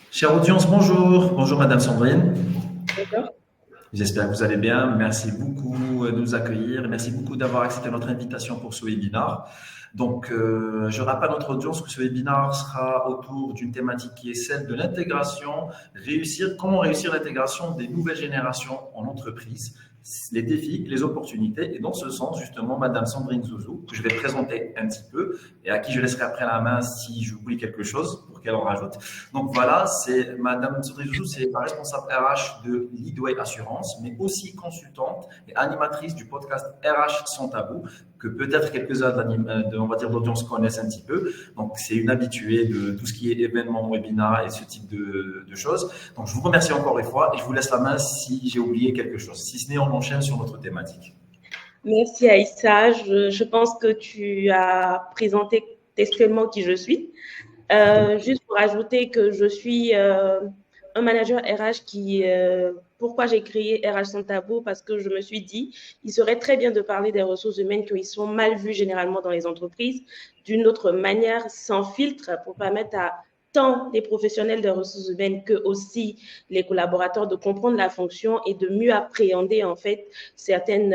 Chère audience, bonjour. Bonjour Madame Sandrine. D'accord. J'espère que vous allez bien. Merci beaucoup de nous accueillir. Merci beaucoup d'avoir accepté notre invitation pour ce webinaire. Donc, je rappelle à notre audience que ce webinaire sera autour d'une thématique qui est celle de l'intégration, comment réussir l'intégration des nouvelles générations en entreprise, les défis, les opportunités. Et dans ce sens, justement, Madame Sandrine Zouzou, que je vais présenter un petit peu et à qui je laisserai après la main si j'oublie quelque chose pour qu'elle en rajoute. Donc voilà, c'est Madame Sandrine Zouzou, c'est la responsable RH de Leadway Assurance, mais aussi consultante et animatrice du podcast RH sans tabou, que peut-être quelques-uns on va dire, d'audience connaissent un petit peu. Donc, c'est une habituée de tout ce qui est événements, webinaires et ce type de choses. Donc, je vous remercie encore une fois et je vous laisse la main si j'ai oublié quelque chose. Si ce n'est, on enchaîne sur notre thématique. Merci Aïssa. Je pense que tu as présenté textuellement qui je suis. Juste pour ajouter que je suis un manager RH pourquoi j'ai créé RH sans tabou? Parce que je me suis dit, il serait très bien de parler des ressources humaines qui sont mal vues généralement dans les entreprises, d'une autre manière, sans filtre, pour permettre à tant les professionnels des ressources humaines que aussi les collaborateurs de comprendre la fonction et de mieux appréhender en fait certains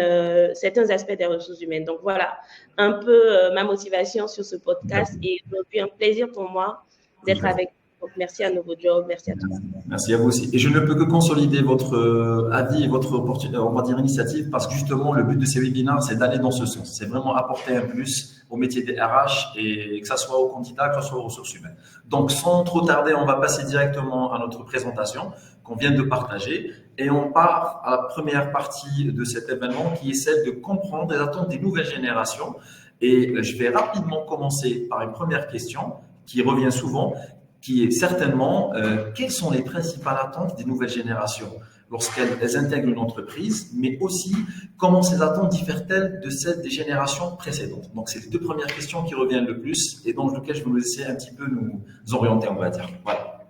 aspects des ressources humaines. Donc voilà un peu ma motivation sur ce podcast et aujourd'hui un plaisir pour moi d'être avec vous. Donc, merci à Nouveau Job, merci à tous. Merci à vous aussi. Et je ne peux que consolider votre avis et votre on va dire initiative parce que justement le but de ces webinaires c'est d'aller dans ce sens. C'est vraiment apporter un plus au métier des RH et que ça soit aux candidats, que ce soit aux ressources humaines. Donc sans trop tarder, on va passer directement à notre présentation qu'on vient de partager et on part à la première partie de cet événement qui est celle de comprendre les attentes des nouvelles générations. Et je vais rapidement commencer par une première question qui revient souvent, qui est certainement quelles sont les principales attentes des nouvelles générations lorsqu'elles intègrent une entreprise, mais aussi comment ces attentes diffèrent-elles de celles des générations précédentes. Donc, c'est les deux premières questions qui reviennent le plus et dans lesquelles je vais vous laisser un petit peu nous orienter, on va dire. Voilà.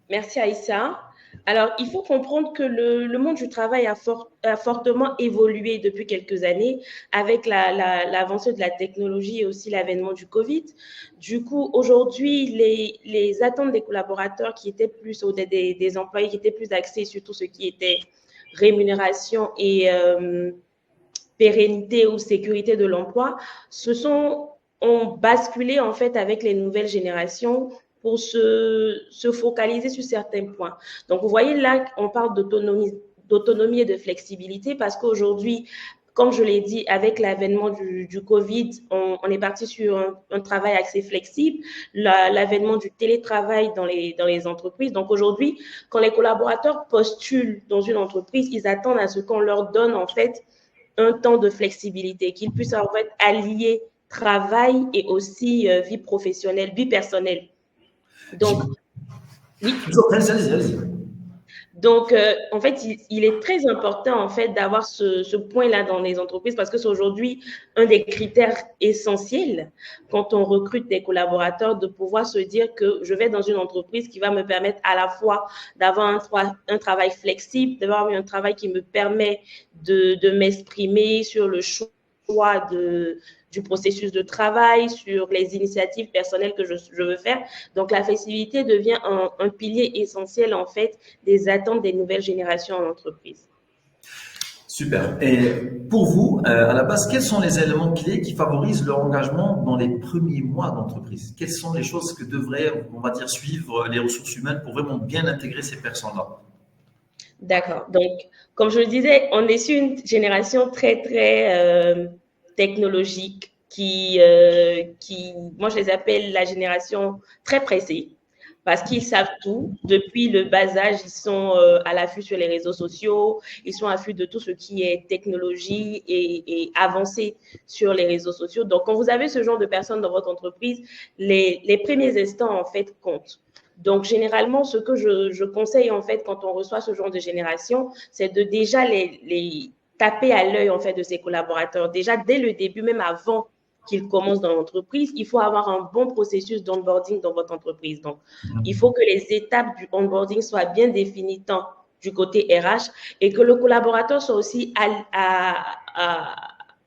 Merci Aïssa. Alors, il faut comprendre que le monde du travail a fortement évolué depuis quelques années avec l'avancée de la technologie et aussi l'avènement du Covid. Du coup, aujourd'hui, les attentes des collaborateurs qui étaient plus, ou des employés qui étaient plus axés sur tout ce qui était rémunération et pérennité ou sécurité de l'emploi, ont basculé en fait avec les nouvelles générations pour se focaliser sur certains points. Donc, vous voyez là, on parle d'autonomie et de flexibilité parce qu'aujourd'hui, comme je l'ai dit, avec l'avènement du Covid, on est parti sur un travail assez flexible, l'avènement du télétravail dans les entreprises. Donc aujourd'hui, quand les collaborateurs postulent dans une entreprise, ils attendent à ce qu'on leur donne en fait un temps de flexibilité, qu'ils puissent en fait allier travail et aussi vie professionnelle, vie personnelle. Donc, oui. Allez-y. Donc, en fait, il est très important, en fait, d'avoir ce point-là dans les entreprises parce que c'est aujourd'hui un des critères essentiels quand on recrute des collaborateurs de pouvoir se dire que je vais dans une entreprise qui va me permettre à la fois d'avoir un travail flexible, d'avoir un travail qui me permet de m'exprimer sur le choix du processus de travail, sur les initiatives personnelles que je veux faire. Donc, la flexibilité devient un pilier essentiel, en fait, des attentes des nouvelles générations en entreprise. Super. Et pour vous, à la base, quels sont les éléments clés qui favorisent leur engagement dans les premiers mois d'entreprise? Quelles sont les choses que devraient, on va dire, suivre les ressources humaines pour vraiment bien intégrer ces personnes-là? D'accord. Donc, comme je le disais, on est sur une génération très, très technologique moi, je les appelle la génération très pressée parce qu'ils savent tout. Depuis le bas âge, ils sont à l'affût sur les réseaux sociaux, ils sont à l'affût de tout ce qui est technologie et avancé sur les réseaux sociaux. Donc, quand vous avez ce genre de personnes dans votre entreprise, les premiers instants, en fait, comptent. Donc, généralement, ce que je conseille, en fait, quand on reçoit ce genre de génération, c'est de déjà les taper à l'œil, en fait, de ses collaborateurs. Déjà, dès le début, même avant qu'ils commencent dans l'entreprise, il faut avoir un bon processus d'onboarding dans votre entreprise. Donc, il faut que les étapes du onboarding soient bien définies tant du côté RH et que le collaborateur soit aussi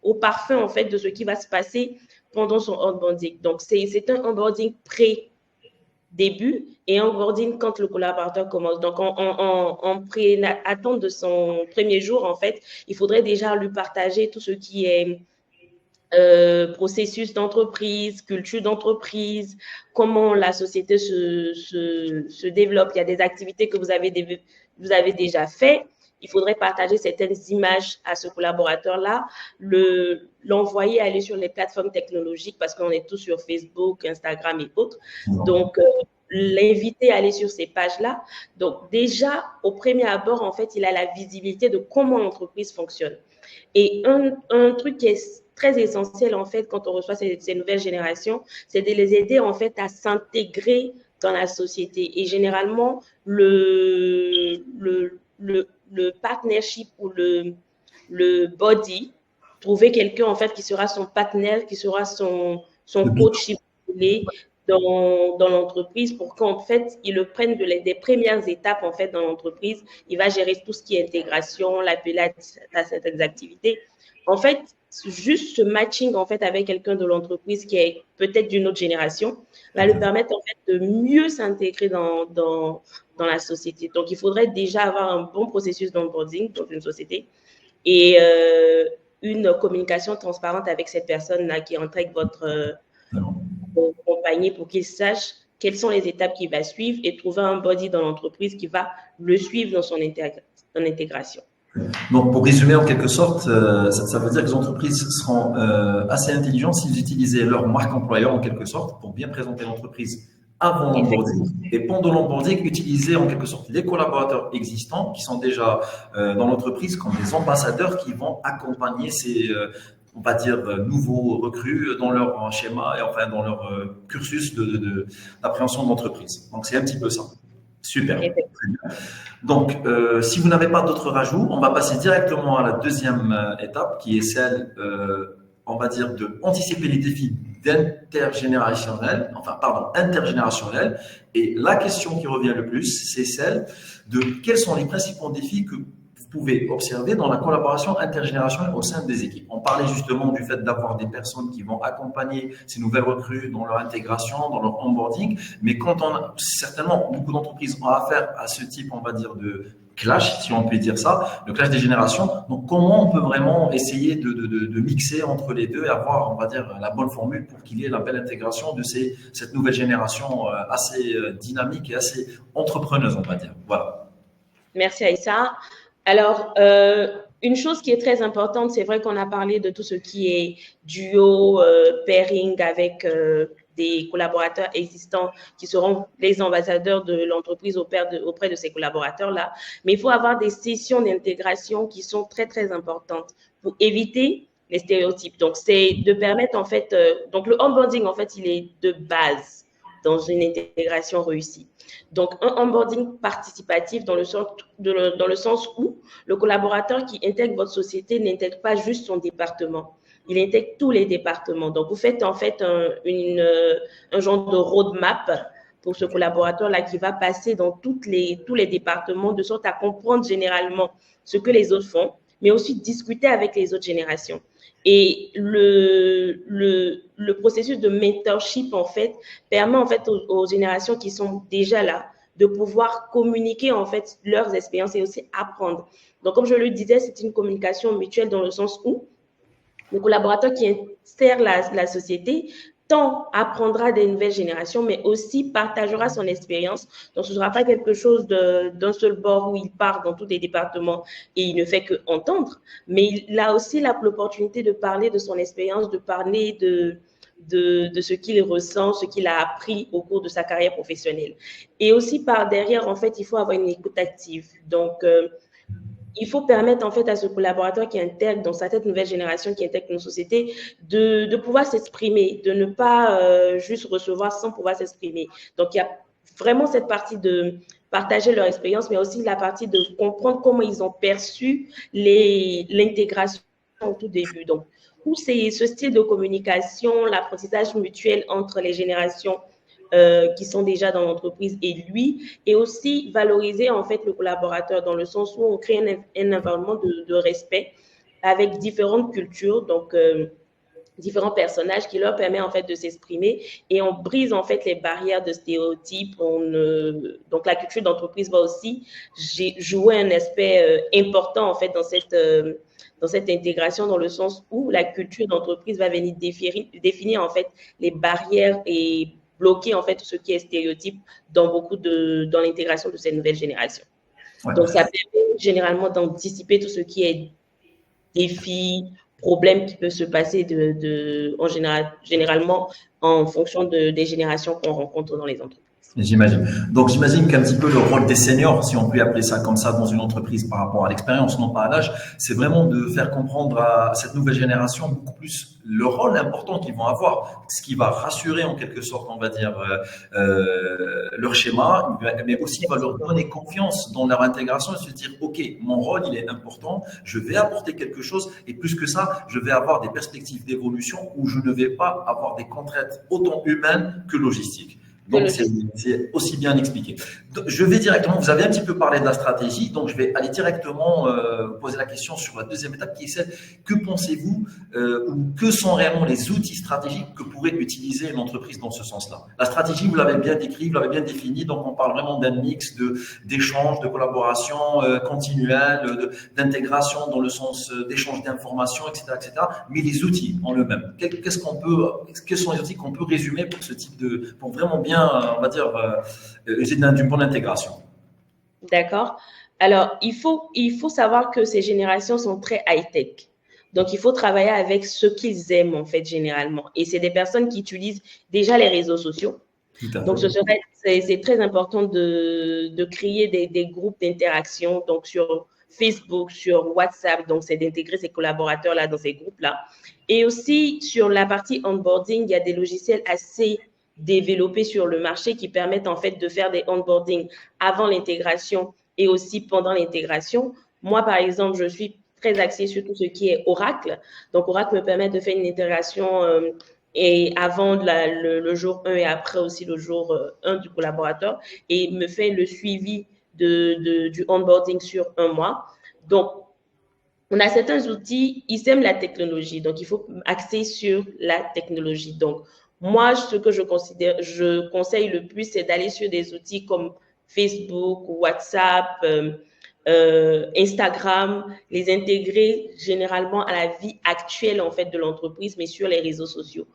au parfum, en fait, de ce qui va se passer pendant son onboarding. Donc, c'est un onboarding pré-début et un onboarding quand le collaborateur commence. Donc, en pré-attente de son premier jour, en fait, il faudrait déjà lui partager tout ce qui est processus d'entreprise, culture d'entreprise, comment la société se développe. Il y a des activités que vous avez déjà faites. Il faudrait partager certaines images à ce collaborateur-là, l'envoyer aller sur les plateformes technologiques parce qu'on est tous sur Facebook, Instagram et autres. Donc, l'inviter à aller sur ces pages-là. Donc, déjà, au premier abord, en fait, il a la visibilité de comment l'entreprise fonctionne. Et un truc qui est très essentiel, en fait, quand on reçoit ces nouvelles générations, c'est de les aider, en fait, à s'intégrer dans la société. Et généralement, le partnership ou le body, trouver quelqu'un, en fait, qui sera son partenaire, qui sera son coach dans l'entreprise pour qu'en fait, il le prenne des premières étapes, en fait, dans l'entreprise. Il va gérer tout ce qui est intégration, l'appeler à certaines activités. En fait, juste ce matching, en fait, avec quelqu'un de l'entreprise qui est peut-être d'une autre génération va lui permettre, en fait, de mieux s'intégrer dans la société. Donc, il faudrait déjà avoir un bon processus d'onboarding dans une société et une communication transparente avec cette personne-là qui intègre votre compagnie pour qu'il sache quelles sont les étapes qu'il va suivre et trouver un body dans l'entreprise qui va le suivre dans son intégration. Donc, pour résumer en quelque sorte, ça veut dire que les entreprises seront assez intelligentes s'ils utilisaient leur marque employeur en quelque sorte pour bien présenter l'entreprise avant l'onboarding et pendant l'onboarding, utiliser en quelque sorte les collaborateurs existants qui sont déjà dans l'entreprise comme des ambassadeurs qui vont accompagner ces, on va dire, nouveaux recrues dans leur schéma et enfin dans leur cursus d'appréhension de l'entreprise. Donc, c'est un petit peu ça. Super. Très bien. Donc, si vous n'avez pas d'autres rajouts, on va passer directement à la deuxième étape qui est celle, on va dire, de anticiper les défis intergénérationnels. Et la question qui revient le plus, c'est celle de quels sont les principaux défis que vous pouvez observer dans la collaboration intergénérationnelle au sein des équipes. On parlait justement du fait d'avoir des personnes qui vont accompagner ces nouvelles recrues dans leur intégration, dans leur onboarding, mais quand on a, certainement, beaucoup d'entreprises ont affaire à ce type, on va dire, de clash, si on peut dire ça, le clash des générations. Donc, comment on peut vraiment essayer de mixer entre les deux et avoir, on va dire, la bonne formule pour qu'il y ait la belle intégration de cette nouvelle génération assez dynamique et assez entrepreneuse, on va dire. Voilà. Merci Aïssa. Alors, une chose qui est très importante, c'est vrai qu'on a parlé de tout ce qui est duo, pairing avec des collaborateurs existants qui seront les ambassadeurs de l'entreprise auprès de ces collaborateurs-là. Mais il faut avoir des sessions d'intégration qui sont très, très importantes pour éviter les stéréotypes. Donc, c'est de permettre, en fait, donc le onboarding, en fait, il est de base dans une intégration réussie. Donc, un onboarding participatif dans le sens où le collaborateur qui intègre votre société n'intègre pas juste son département, il intègre tous les départements. Donc, vous faites en fait un genre de roadmap pour ce collaborateur-là qui va passer dans tous les départements de sorte à comprendre généralement ce que les autres font, mais aussi discuter avec les autres générations. Et le processus de mentorship, en fait, permet en fait aux générations qui sont déjà là de pouvoir communiquer en fait leurs expériences et aussi apprendre. Donc, comme je le disais, c'est une communication mutuelle dans le sens où le collaborateur qui intègre la société tant apprendra des nouvelles générations, mais aussi partagera son expérience. Donc, ce ne sera pas quelque chose d'un seul bord où il part dans tous les départements et il ne fait qu'entendre, mais il a aussi l'opportunité de parler de son expérience, de parler de ce qu'il ressent, ce qu'il a appris au cours de sa carrière professionnelle. Et aussi, par derrière, en fait, il faut avoir une écoute active. Donc, il faut permettre en fait à ce collaborateur qui intègre dans cette nouvelle génération qui intègre nos sociétés de pouvoir s'exprimer, de ne pas juste recevoir sans pouvoir s'exprimer. Donc, il y a vraiment cette partie de partager leur expérience, mais aussi la partie de comprendre comment ils ont perçu l'intégration au tout début. Donc, où c'est ce style de communication, l'apprentissage mutuel entre les générations qui sont déjà dans l'entreprise et lui, et aussi valoriser en fait le collaborateur dans le sens où on crée un environnement de respect avec différentes cultures, donc différents personnages qui leur permet en fait de s'exprimer et on brise en fait les barrières de stéréotypes. Donc la culture d'entreprise va aussi jouer un aspect important en fait dans cette intégration, dans le sens où la culture d'entreprise va venir définir en fait les barrières et bloquer en fait tout ce qui est stéréotype dans l'intégration de ces nouvelles générations. Ouais. Donc ça permet généralement d'anticiper tout ce qui est défis, problèmes qui peuvent se passer généralement en fonction des générations qu'on rencontre dans les entreprises. J'imagine. Donc, j'imagine qu'un petit peu le rôle des seniors, si on peut appeler ça comme ça dans une entreprise par rapport à l'expérience, non pas à l'âge, c'est vraiment de faire comprendre à cette nouvelle génération beaucoup plus le rôle important qu'ils vont avoir, ce qui va rassurer en quelque sorte, on va dire, leur schéma, mais aussi va leur donner confiance dans leur intégration et se dire, OK, mon rôle, il est important, je vais apporter quelque chose et plus que ça, je vais avoir des perspectives d'évolution où je ne vais pas avoir des contraintes autant humaines que logistiques. Donc, c'est aussi bien expliqué. Je vais directement, vous avez un petit peu parlé de la stratégie, donc je vais aller directement poser la question sur la deuxième étape qui est celle, que pensez-vous ou que sont réellement les outils stratégiques que pourrait utiliser une entreprise dans ce sens-là? La stratégie, vous l'avez bien décrit, vous l'avez bien définie, donc on parle vraiment d'un mix d'échanges, de collaboration continuelle, d'intégration dans le sens d'échange d'informations, etc., etc. Mais les outils en eux-mêmes, quels sont les outils qu'on peut résumer pour ce type pour vraiment bien, on va dire, d'une bonne intégration. D'accord. Alors, il faut savoir que ces générations sont très high-tech. Donc, il faut travailler avec ce qu'ils aiment, en fait, généralement. Et c'est des personnes qui utilisent déjà les réseaux sociaux. Donc, c'est très important de créer des groupes d'interaction, donc sur Facebook, sur WhatsApp. Donc, c'est d'intégrer ces collaborateurs-là dans ces groupes-là. Et aussi, sur la partie onboarding, il y a des logiciels assez développés sur le marché qui permettent en fait de faire des onboarding avant l'intégration et aussi pendant l'intégration. Moi, par exemple, je suis très axée sur tout ce qui est Oracle. Donc, Oracle me permet de faire une intégration et avant le jour 1 et après aussi le jour 1 du collaborateur et me fait le suivi du onboarding sur un mois. Donc, on a certains outils, ils aiment la technologie, donc il faut axer sur la technologie. Donc, moi, ce que je conseille le plus, c'est d'aller sur des outils comme Facebook, WhatsApp, Instagram, les intégrer généralement à la vie actuelle en fait de l'entreprise, mais sur les réseaux sociaux.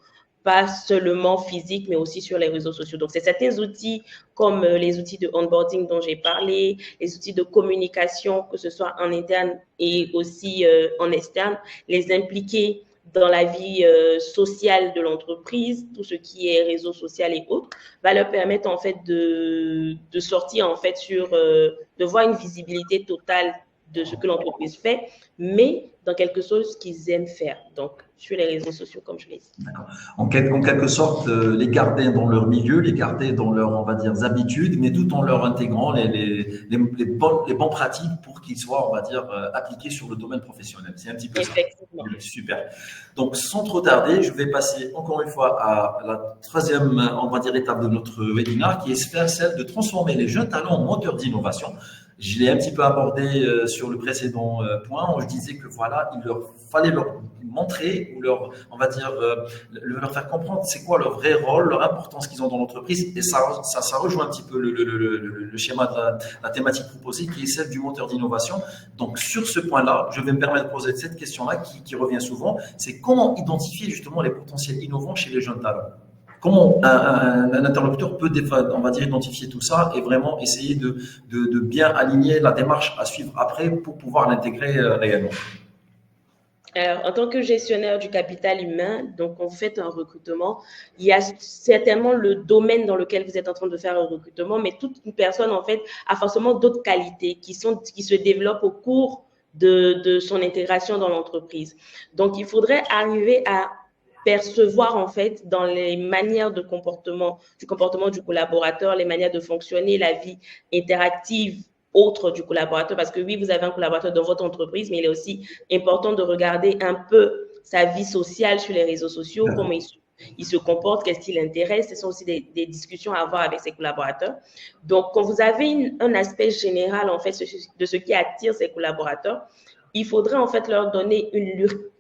Pas seulement physique, mais aussi sur les réseaux sociaux. Donc, c'est certains outils comme les outils de onboarding dont j'ai parlé, les outils de communication, que ce soit en interne et aussi en externe, les impliquer dans la vie sociale de l'entreprise, tout ce qui est réseau social et autres, va leur permettre en fait de sortir en fait de voir une visibilité totale de ce que l'entreprise fait, mais dans quelque chose qu'ils aiment faire. Donc, sur les réseaux sociaux, comme je l'ai dit. D'accord. En quelque sorte, les garder dans leur milieu, les garder dans leurs, on va dire, habitudes, mais tout en leur intégrant les bonnes pratiques pour qu'ils soient, on va dire, appliqués sur le domaine professionnel. C'est un petit peu Effectivement. ça. Super. Donc, sans trop tarder, je vais passer encore une fois à la troisième, on va dire, étape de notre webinaire, qui est celle de transformer les jeunes talents en moteurs d'innovation. Je l'ai un petit peu abordé sur le précédent point où je disais que voilà, il leur fallait leur montrer ou on va dire, leur faire comprendre c'est quoi leur vrai rôle, leur importance qu'ils ont dans l'entreprise. Et ça rejoint un petit peu le schéma de la thématique proposée qui est celle du moteur d'innovation. Donc, sur ce point-là, je vais me permettre de poser cette question-là qui revient souvent. C'est comment identifier justement les potentiels innovants chez les jeunes talents? Comment un interlocuteur peut, on va dire, identifier tout ça et vraiment essayer de bien aligner la démarche à suivre après pour pouvoir l'intégrer réellement? Alors, en tant que gestionnaire du capital humain, donc quand vous faites un recrutement, il y a certainement le domaine dans lequel vous êtes en train de faire un recrutement, mais toute une personne, en fait, a forcément d'autres qualités qui se développent au cours de son intégration dans l'entreprise. Donc, il faudrait arriver à percevoir, en fait, dans les manières du comportement du collaborateur, les manières de fonctionner, la vie interactive autre du collaborateur, parce que oui, vous avez un collaborateur dans votre entreprise, mais il est aussi important de regarder un peu sa vie sociale sur les réseaux sociaux, comment il se comporte, qu'est-ce qui l'intéresse. Ce sont aussi des discussions à avoir avec ses collaborateurs. Donc, quand vous avez un aspect général, en fait, de ce qui attire ses collaborateurs, il faudrait, en fait, leur donner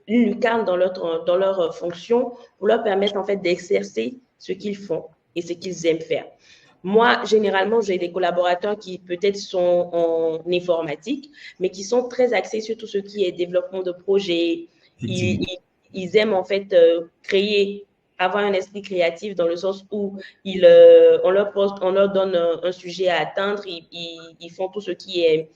une lucarne dans leur fonction pour leur permettre en fait d'exercer ce qu'ils font et ce qu'ils aiment faire. Moi, généralement, j'ai des collaborateurs qui peut-être sont en informatique, mais qui sont très axés sur tout ce qui est développement de projets. Ils aiment en fait créer, avoir un esprit créatif dans le sens où on leur donne un sujet à atteindre, ils font tout ce qui est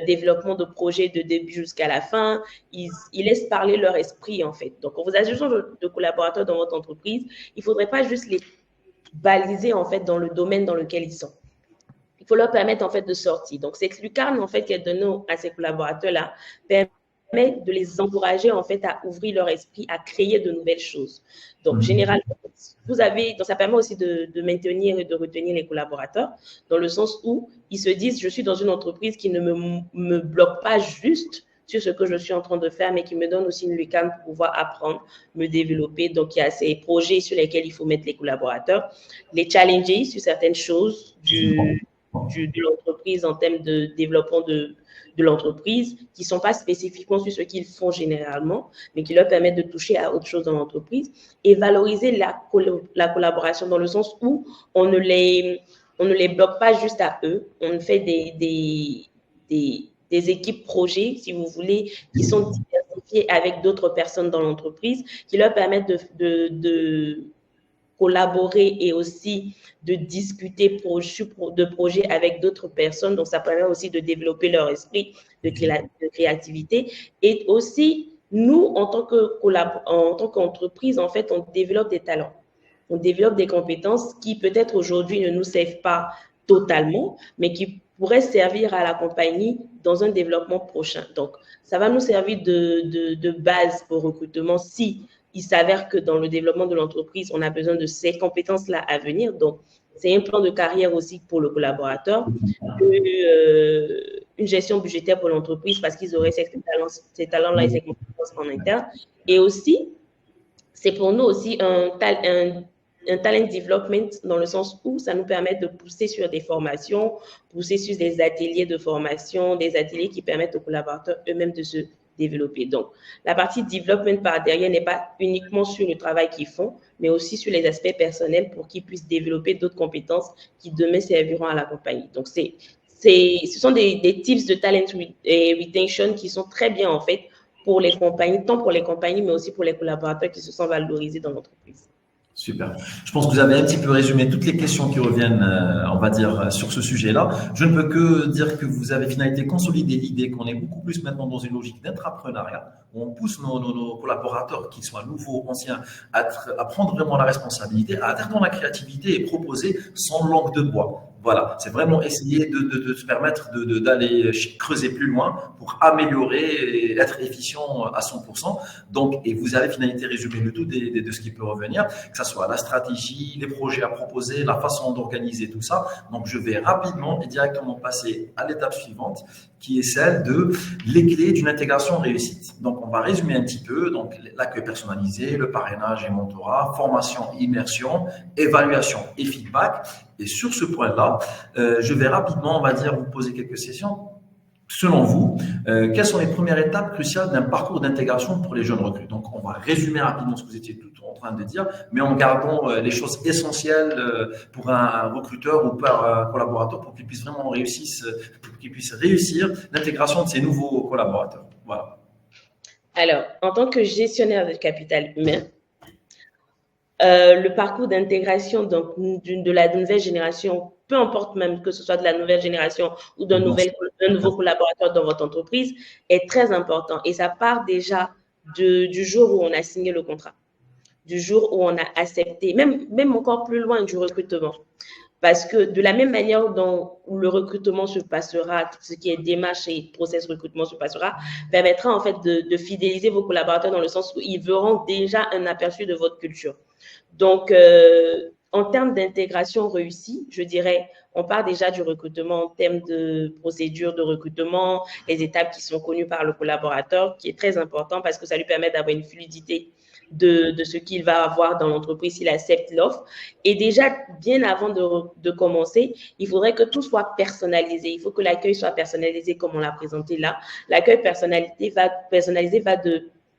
développement de projet de début jusqu'à la fin. Ils laissent parler leur esprit en fait. Donc, en vous ajoutant de collaborateurs dans votre entreprise, il ne faudrait pas juste les balisés en fait dans le domaine dans lequel ils sont. Il faut leur permettre en fait de sortir. Donc cette lucarne en fait qui est donnée à ces collaborateurs-là permet de les encourager en fait à ouvrir leur esprit, à créer de nouvelles choses. Donc généralement, donc ça permet aussi de maintenir et de retenir les collaborateurs dans le sens où ils se disent je suis dans une entreprise qui ne me bloque pas juste sur ce que je suis en train de faire, mais qui me donne aussi une lucarne pour pouvoir apprendre, me développer. Donc, il y a ces projets sur lesquels il faut mettre les collaborateurs, les challenger sur certaines choses de l'entreprise en termes de développement de l'entreprise, qui ne sont pas spécifiquement sur ce qu'ils font généralement, mais qui leur permettent de toucher à autre chose dans l'entreprise, et valoriser la collaboration dans le sens où on ne les bloque pas juste à eux, on fait des équipes projets, si vous voulez, qui sont diversifiées avec d'autres personnes dans l'entreprise, qui leur permettent de collaborer et aussi de discuter de projets avec d'autres personnes. Donc, ça permet aussi de développer leur esprit de créativité. Et aussi, nous, en tant qu'entreprise, en fait, on développe des talents. On développe des compétences qui, peut-être aujourd'hui, ne nous servent pas totalement, mais qui pourraient servir à la compagnie dans un développement prochain. Donc, ça va nous servir de base pour recrutement si il s'avère que dans le développement de l'entreprise, on a besoin de ces compétences-là à venir. Donc, c'est un plan de carrière aussi pour le collaborateur, une gestion budgétaire pour l'entreprise parce qu'ils auraient ces talents-là et ces compétences en interne. Et aussi, c'est pour nous aussi un talent development dans le sens où ça nous permet de pousser sur des formations, pousser sur des ateliers de formation, des ateliers qui permettent aux collaborateurs eux-mêmes de se développer. Donc, la partie development par derrière n'est pas uniquement sur le travail qu'ils font, mais aussi sur les aspects personnels pour qu'ils puissent développer d'autres compétences qui demain serviront à la compagnie. Donc, ce sont des tips de talent retention qui sont très bien en fait pour les compagnies, tant pour les compagnies, mais aussi pour les collaborateurs qui se sont valorisés dans l'entreprise. Super. Je pense que vous avez un petit peu résumé toutes les questions qui reviennent, on va dire, sur ce sujet-là. Je ne peux que dire que vous avez finalité consolidé l'idée qu'on est beaucoup plus maintenant dans une logique d'intrapreneuriat, où on pousse nos collaborateurs, qu'ils soient nouveaux, anciens, à prendre vraiment la responsabilité, à être dans la créativité et proposer sans langue de bois. Voilà, c'est vraiment essayer de se permettre d'aller creuser plus loin pour améliorer et être efficient à 100%. Donc, et vous avez finalité résumé le tout de ce qui peut revenir, que ce soit la stratégie, les projets à proposer, la façon d'organiser tout ça. Donc, je vais rapidement et directement passer à l'étape suivante, qui est celle de les clés d'une intégration réussite. Donc, on va résumer un petit peu. Donc, l'accueil personnalisé, le parrainage et mentorat, formation, immersion, évaluation et feedback. Et sur ce point-là, je vais rapidement, on va dire, vous poser quelques questions. Selon vous, quelles sont les premières étapes cruciales d'un parcours d'intégration pour les jeunes recrues? Donc, on va résumer rapidement ce que vous étiez tout en train de dire, mais en gardant les choses essentielles pour un recruteur ou pour un collaborateur pour qu'il puisse vraiment réussir l'intégration de ces nouveaux collaborateurs. Voilà. Alors, en tant que gestionnaire de capital humain, le parcours d'intégration de la nouvelle génération, peu importe même que ce soit de la nouvelle génération ou d'un nouveau collaborateur dans votre entreprise, est très important. Et ça part déjà du jour où on a signé le contrat, du jour où on a accepté, même encore plus loin du recrutement. Parce que de la même manière dont le recrutement se passera, tout ce qui est démarche et process recrutement se passera, permettra en fait de fidéliser vos collaborateurs dans le sens où ils verront déjà un aperçu de votre culture. Donc, en termes d'intégration réussie, je dirais, on part déjà du recrutement en termes de procédure de recrutement, les étapes qui sont connues par le collaborateur, qui est très important parce que ça lui permet d'avoir une fluidité de ce qu'il va avoir dans l'entreprise s'il accepte l'offre. Et déjà, bien avant de commencer, il faudrait que tout soit personnalisé. Il faut que l'accueil soit personnalisé comme on l'a présenté là. L'accueil personnalisé va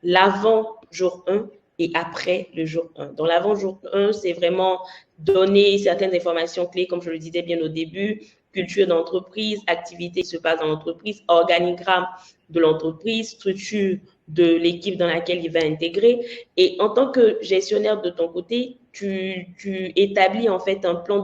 l'avant jour 1 et après le jour 1. Dans l'avant jour 1, c'est vraiment donner certaines informations clés, comme je le disais bien au début, culture d'entreprise, activité qui se passe dans l'entreprise, organigramme de l'entreprise, structure de l'équipe dans laquelle il va intégrer. Et en tant que gestionnaire de ton côté, tu établis en fait un plan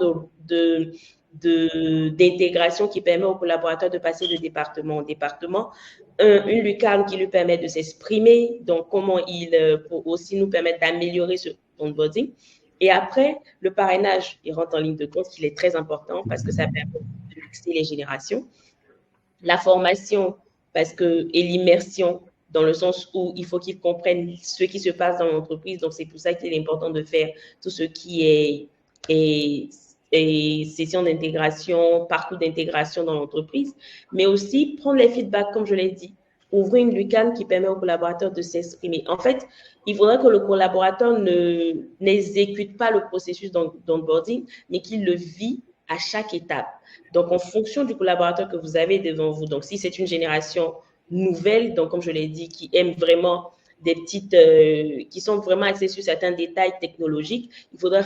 d'intégration qui permet aux collaborateurs de passer de département en département. Une lucarne qui lui permet de s'exprimer, donc comment il pour aussi nous permettre d'améliorer ce onboarding. Et après, le parrainage, il rentre en ligne de compte, il est très important parce que ça permet de mixer les générations. La formation, parce que, et l'immersion, dans le sens où il faut qu'ils comprennent ce qui se passe dans l'entreprise. Donc, c'est pour ça qu'il est important de faire tout ce qui est session d'intégration, parcours d'intégration dans l'entreprise, mais aussi prendre les feedbacks, comme je l'ai dit, ouvrir une lucarne qui permet aux collaborateurs de s'exprimer. En fait, il faudrait que le collaborateur n'exécute pas le processus d'onboarding, mais qu'il le vit à chaque étape. Donc, en fonction du collaborateur que vous avez devant vous, donc si c'est une génération nouvelle, donc comme je l'ai dit, qui aime vraiment des petites, qui sont vraiment axées sur certains détails technologiques, il faudrait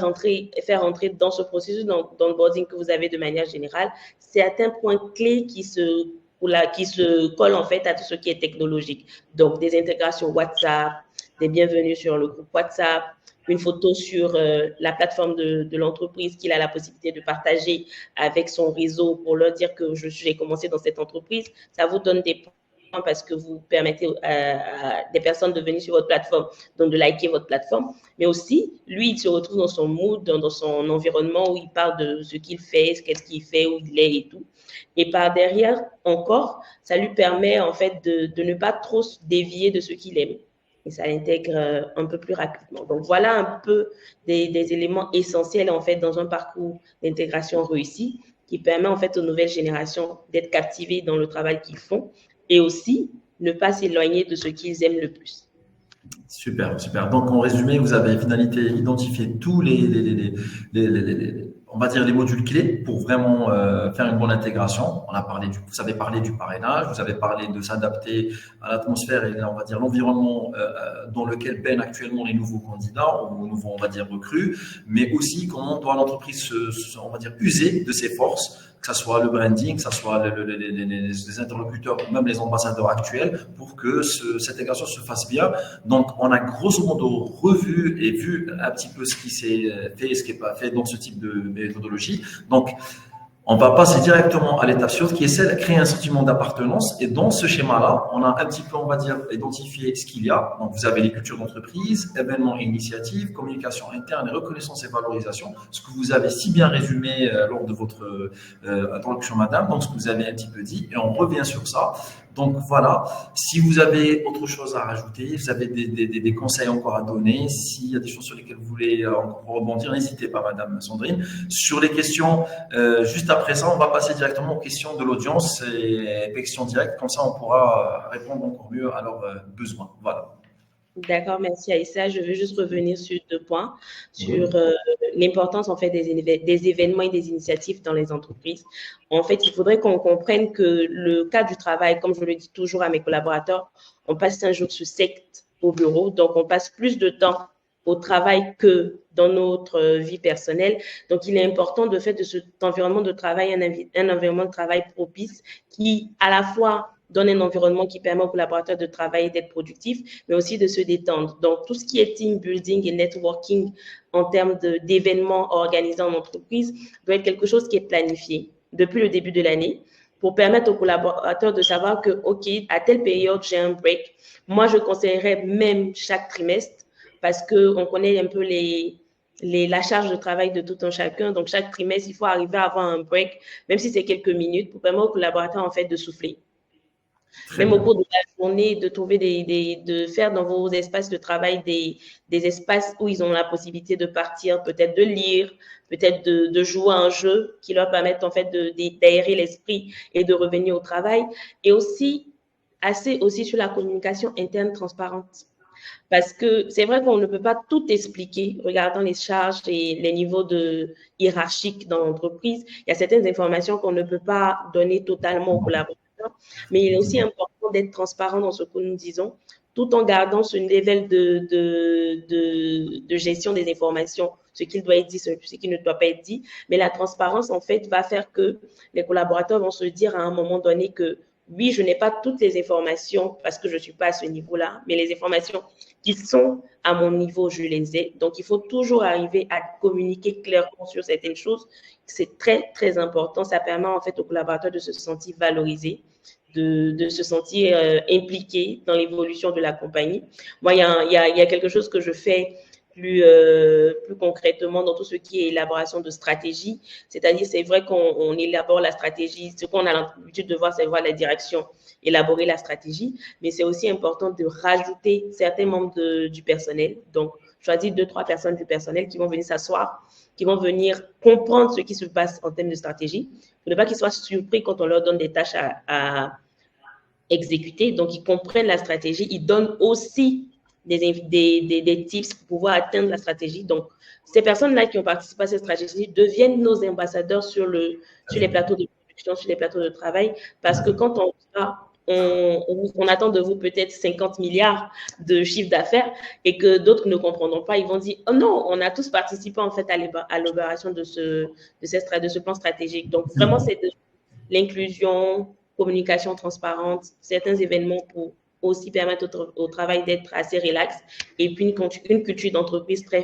faire rentrer dans ce processus d'onboarding que vous avez de manière générale certains points clés qui se collent en fait à tout ce qui est technologique. Donc, des intégrations WhatsApp, des bienvenus sur le groupe WhatsApp, une photo sur la plateforme de l'entreprise qu'il a la possibilité de partager avec son réseau pour leur dire que j'ai commencé dans cette entreprise. Ça vous donne des points parce que vous permettez à des personnes de venir sur votre plateforme, donc de liker votre plateforme. Mais aussi, lui, il se retrouve dans son mood, dans son environnement où il parle de ce qu'il fait, qu'est-ce qu'il fait, où il est et tout. Et par derrière, encore, ça lui permet en fait de ne pas trop se dévier de ce qu'il aime. Et ça l'intègre un peu plus rapidement. Donc, voilà un peu des éléments essentiels en fait dans un parcours d'intégration réussi qui permet en fait aux nouvelles générations d'être captivées dans le travail qu'ils font et aussi ne pas s'éloigner de ce qu'ils aiment le plus. Super, super. Donc, en résumé, vous avez finalité identifié tous on va dire les modules clés pour vraiment faire une bonne intégration. Vous avez parlé du parrainage, vous avez parlé de s'adapter à l'atmosphère et on va dire l'environnement dans lequel peinent actuellement les nouveaux candidats ou nouveaux, on va dire, recrues, mais aussi comment doit l'entreprise on va dire, user de ses forces, que ce soit le branding, que ce soit les interlocuteurs, même les ambassadeurs actuels, pour que cette intégration se fasse bien. Donc, on a grosso modo revu et vu un petit peu ce qui s'est fait et ce qui n'est pas fait dans ce type de méthodologie. Donc, on va passer directement à l'étape suivante qui est celle de créer un sentiment d'appartenance. Et dans ce schéma-là, on a un petit peu, on va dire, identifié ce qu'il y a. Donc, vous avez les cultures d'entreprise, événements et initiatives, communication interne et reconnaissance et valorisation. Ce que vous avez si bien résumé lors de votre introduction, madame. Donc, ce que vous avez un petit peu dit. Et on revient sur ça. Donc voilà, si vous avez autre chose à rajouter, vous avez des conseils encore à donner, s'il y a des choses sur lesquelles vous voulez encore rebondir, n'hésitez pas, madame Sandrine. Sur les questions, juste après ça, on va passer directement aux questions de l'audience et questions directes. Comme ça, on pourra répondre encore mieux à leurs besoins. Voilà. D'accord, merci Aïssa. Je veux juste revenir sur 2 points, sur l'importance en fait des événements et des initiatives dans les entreprises. En fait, il faudrait qu'on comprenne que le cadre du travail, comme je le dis toujours à mes collaborateurs, on passe 5 jours sur 7 au bureau, donc on passe plus de temps au travail que dans notre vie personnelle. Donc, il est important de faire de cet environnement de travail un environnement de travail propice qui, à la fois, donne un environnement qui permet aux collaborateurs de travailler, d'être productifs, mais aussi de se détendre. Donc, tout ce qui est team building et networking en termes d'événements organisés en entreprise doit être quelque chose qui est planifié depuis le début de l'année pour permettre aux collaborateurs de savoir que, OK, à telle période, j'ai un break. Moi, je conseillerais même chaque trimestre parce qu'on connaît un peu la charge de travail de tout un chacun. Donc, chaque trimestre, il faut arriver à avoir un break, même si c'est quelques minutes, pour permettre aux collaborateurs, en fait, de souffler. Même au cours de la journée, de trouver de faire dans vos espaces de travail des espaces où ils ont la possibilité de partir, peut-être de lire, peut-être de jouer à un jeu qui leur permettent en fait d'aérer l'esprit et de revenir au travail. Et aussi, assez aussi sur la communication interne transparente. Parce que c'est vrai qu'on ne peut pas tout expliquer, regardant les charges et les niveaux hiérarchiques dans l'entreprise. Il y a certaines informations qu'on ne peut pas donner totalement aux collaborateurs, mais il est aussi important d'être transparent dans ce que nous disons tout en gardant ce level de gestion des informations, ce qu'il doit être dit, ce qui ne doit pas être dit. Mais la transparence, en fait, va faire que les collaborateurs vont se dire à un moment donné que oui, je n'ai pas toutes les informations parce que je ne suis pas à ce niveau-là, mais les informations qui sont à mon niveau, je les ai. Donc, il faut toujours arriver à communiquer clairement sur certaines choses. C'est très, très important. Ça permet en fait aux collaborateurs de se sentir valorisés, de se sentir impliqués dans l'évolution de la compagnie. Moi, il y a quelque chose que je fais plus concrètement dans tout ce qui est élaboration de stratégie. C'est-à-dire, c'est vrai qu'on élabore la stratégie. Ce qu'on a l'habitude de voir, c'est voir la direction élaborer la stratégie, mais c'est aussi important de rajouter certains membres du personnel. Donc, choisir 2-3 personnes du personnel qui vont venir s'asseoir, qui vont venir comprendre ce qui se passe en termes de stratégie, pour ne pas qu'ils soient surpris quand on leur donne des tâches à exécuter. Donc, ils comprennent la stratégie, ils donnent aussi des tips pour pouvoir atteindre la stratégie. Donc, ces personnes-là qui ont participé à cette stratégie deviennent nos ambassadeurs sur les plateaux de production, sur les plateaux de travail, parce que quand on attend de vous peut-être 50 milliards de chiffre d'affaires et que d'autres ne comprendront pas, ils vont dire « Oh non, on a tous participé en fait à l'opération de ce plan stratégique. » Donc, vraiment, c'est de l'inclusion, communication transparente, certains événements pour aussi permettre au travail d'être assez relax et puis une culture d'entreprise très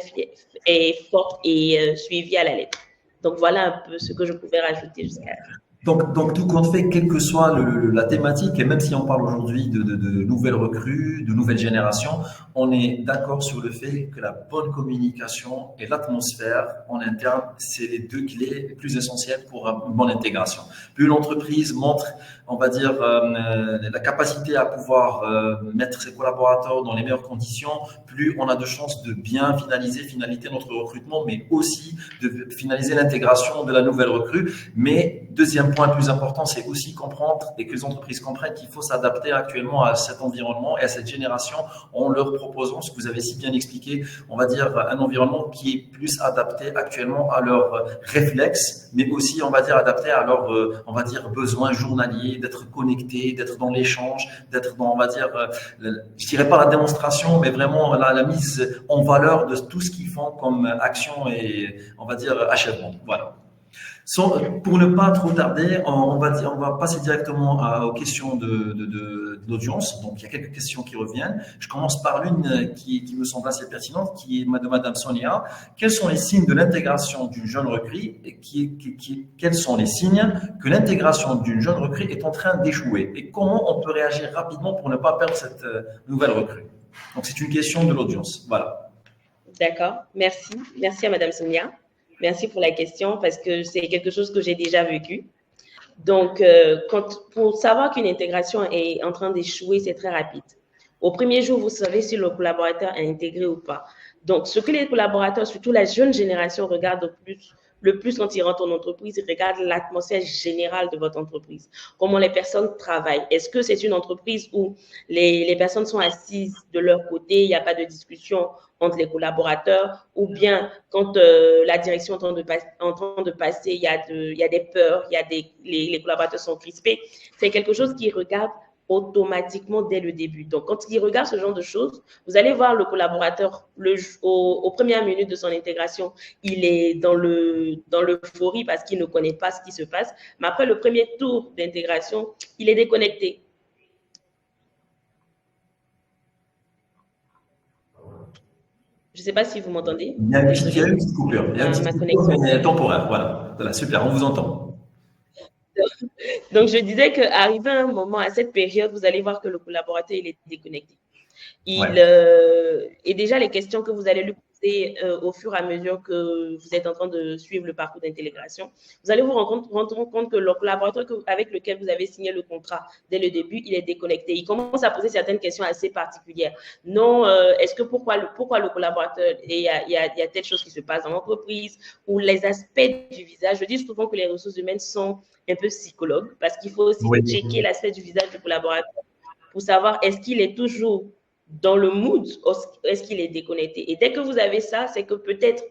forte et suivie à la lettre. Donc, voilà un peu ce que je pouvais rajouter jusqu'à là. Donc, tout compte fait, quelle que soit la thématique, et même si on parle aujourd'hui de nouvelles recrues, de nouvelles générations, on est d'accord sur le fait que la bonne communication et l'atmosphère en interne, c'est les deux clés les plus essentielles pour une bonne intégration. Plus l'entreprise montre, on va dire, la capacité à pouvoir mettre ses collaborateurs dans les meilleures conditions, plus on a de chances de bien finaliser notre recrutement, mais aussi de finaliser l'intégration de la nouvelle recrue. Mais deuxième point plus important, c'est aussi comprendre et que les entreprises comprennent qu'il faut s'adapter actuellement à cet environnement et à cette génération en leur proposant, ce que vous avez si bien expliqué, on va dire un environnement qui est plus adapté actuellement à leurs réflexes, mais aussi, on va dire, adapté à leurs, on va dire, besoins journaliers, d'être connecté, d'être dans l'échange, d'être dans, on va dire, je dirais pas la démonstration, mais vraiment la mise en valeur de tout ce qu'ils font comme action et, on va dire, achèvement. Voilà. Pour ne pas trop tarder, on va passer directement aux questions de l'audience. Donc, il y a quelques questions qui reviennent. Je commence par l'une qui me semble assez pertinente, qui est de Madame Sonia. Quels sont les signes de l'intégration d'une jeune recrue et quels sont les signes que l'intégration d'une jeune recrue est en train d'échouer? Et comment on peut réagir rapidement pour ne pas perdre cette nouvelle recrue? Donc, c'est une question de l'audience. Voilà. D'accord. Merci. Merci à Madame Sonia. Merci pour la question parce que c'est quelque chose que j'ai déjà vécu. Donc, pour savoir qu'une intégration est en train d'échouer, c'est très rapide. Au premier jour, vous savez si le collaborateur est intégré ou pas. Donc, ce que les collaborateurs, surtout la jeune génération, regardent le plus quand ils rentrent en entreprise, ils regardent l'atmosphère générale de votre entreprise. Comment les personnes travaillent. Est-ce que c'est une entreprise où les personnes sont assises de leur côté, il n'y a pas de discussion entre les collaborateurs, ou bien quand la direction est en train de passer, il y a des peurs, les collaborateurs sont crispés. C'est quelque chose qui regarde automatiquement dès le début. Donc, quand il regarde ce genre de choses, vous allez voir le collaborateur aux premières minutes de son intégration, il est dans l'euphorie parce qu'il ne connaît pas ce qui se passe. Mais après le premier tour d'intégration, il est déconnecté. Je ne sais pas si vous m'entendez. Il y a une petite coupure. Il y a une petite coupure, mais temporaire. Voilà. Voilà, super, on vous entend. Donc, je disais qu'arrivé à un moment, à cette période, vous allez voir que le collaborateur, il est déconnecté. Et déjà, les questions que vous allez lui poser au fur et à mesure que vous êtes en train de suivre le parcours d'intégration, vous allez vous rendre compte que le collaborateur avec lequel vous avez signé le contrat dès le début, il est déconnecté. Il commence à poser certaines questions assez particulières. Non, est-ce que pourquoi le collaborateur, il y a telle chose qui se passe dans l'entreprise, ou les aspects du visage. Je dis souvent que les ressources humaines sont un peu psychologues parce qu'il faut aussi checker l'aspect du visage du collaborateur pour savoir est-ce qu'il est toujours dans le mood, est-ce qu'il est déconnecté. Et dès que vous avez ça, c'est que peut-être